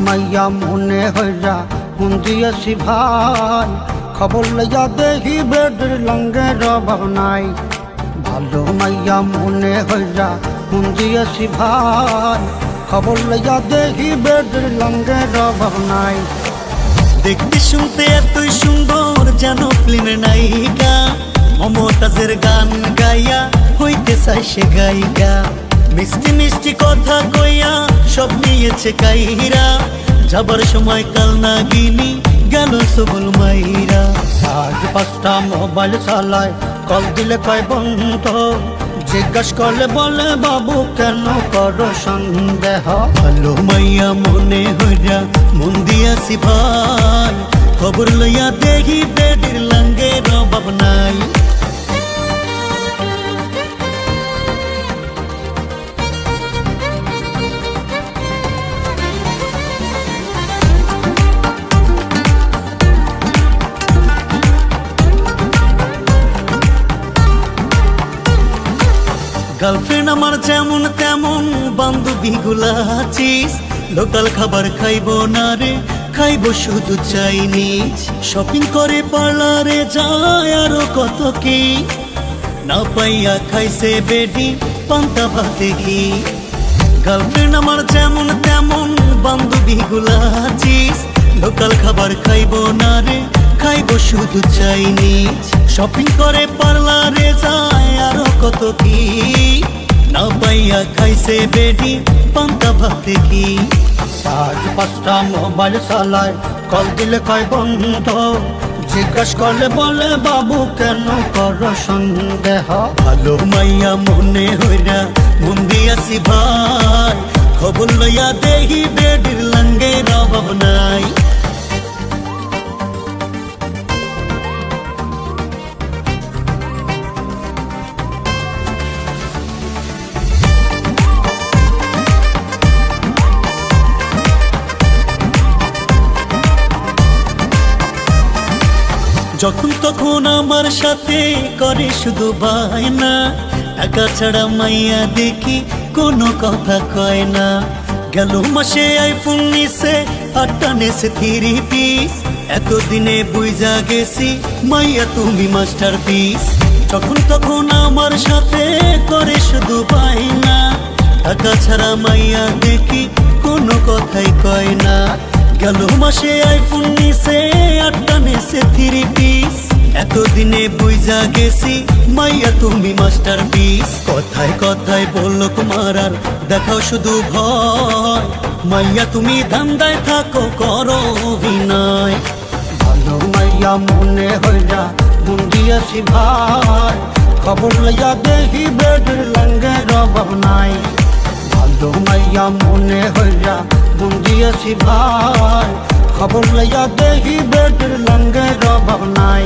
মাইয়া মনে হইরা মন দিয়েছি ভাই, খবর লইয়া দেখি বেডের লঙ্গের অভাব নাই। ভালো মাইয়া মনে হইরা মন দিয়েছি ভাই, খবর লইয়া দেখি বেডের লঙ্গের অভাব নাই। দেখতে শুনতে এতই সুন্দর যেন ফিল্মের নায়িকা, মমতাজের গান গাইয়া হইতে চাই সে গায়িকা। মিষ্টি মিষ্টি কথা কইয়া সব নিয়েছে কাইরা, যাবার সময় কাল নাগিনী গেল সবল মাইরা। সাজ পাঁচটা মোবাইল চালায়, কল দিলে কয় বন্ধ, জিজ্ঞাস করলে বলে বাবু কেন করো সন্দেহ। ভালো মাইয়া মনে হইরা মন দিয়াছি ভাই, খবর লইয়া দেখি বেডের লঙ্গের অভাব নাই। গার্লফ্রেন্ড আমার যেমন তেমন বান্ধবী গুলা আছিস, লোকাল খাবার খাইবো না রে, খাইবো শুধু চাইনিজ। শপিং করে পার্লারে যায় আরো কত কি, না পাইয়া খাইছে বেডি পান্তা ভাতে ঘি। গার্লফ্রেন্ড আমার যেমন তেমন বান্ধবী গুলা আছিস, লোকাল খাবার খাইবো না রে, খাইবো শুধু চাইনিজ। শপিং করে পার্লারে যায় আরো কত কি, না পাইয়া খাইছে বেডি পান্তা ভাতে ঘি। সাজ পাঁচটা মোবাইল চালায়, কল দিলে কয় বন্ধ, জিজ্ঞাস করলে বলে বাবু কেন করো সন্দেহ। ভালো মাইয়া মনে হইরা মন দিয়াছি ভাই, খবর লইয়া দেখি বেডের লঙ্গের অভাব নাই। যখন তখন আমার সাথে করে শুধু বায়না, টাকা ছাড়া মাইয়া দেখি কোনো কথা কয় না। গেল মাসে আইফোন নিছে, 8টা নেছে 3 পিস, এতদিনে বুঝা গেছি মাইয়া তুমি মাস্টার পিস। যখন তখন আমার সাথে করে শুধু বায়না, টাকা ছাড়া মাইয়া দেখি কোনো কথাই কয় না। গেল মাসে আইফোন নিছে, 8টা নেছে 3 পিস, এতদিনে বুঝা গেছি মাইয়া তুমি মাস্টার পিস। কথায় কথায় বললো তোমার আর দেখাও শুধু ভয়, মাইয়া তুমি ধান্দায় থাকো করো অভিনয়। ভালো মাইয়া মনে হইরা মন দিয়েছি ভাই, খবর লইয়া দেখি বেডের লঙ্গের অভাব নাই। ভালো মাইয়া মনে হইরা মন দিয়েছি ভাই, খবর লইয়া দেখি বেডের লঙ্গের অভাব নাই।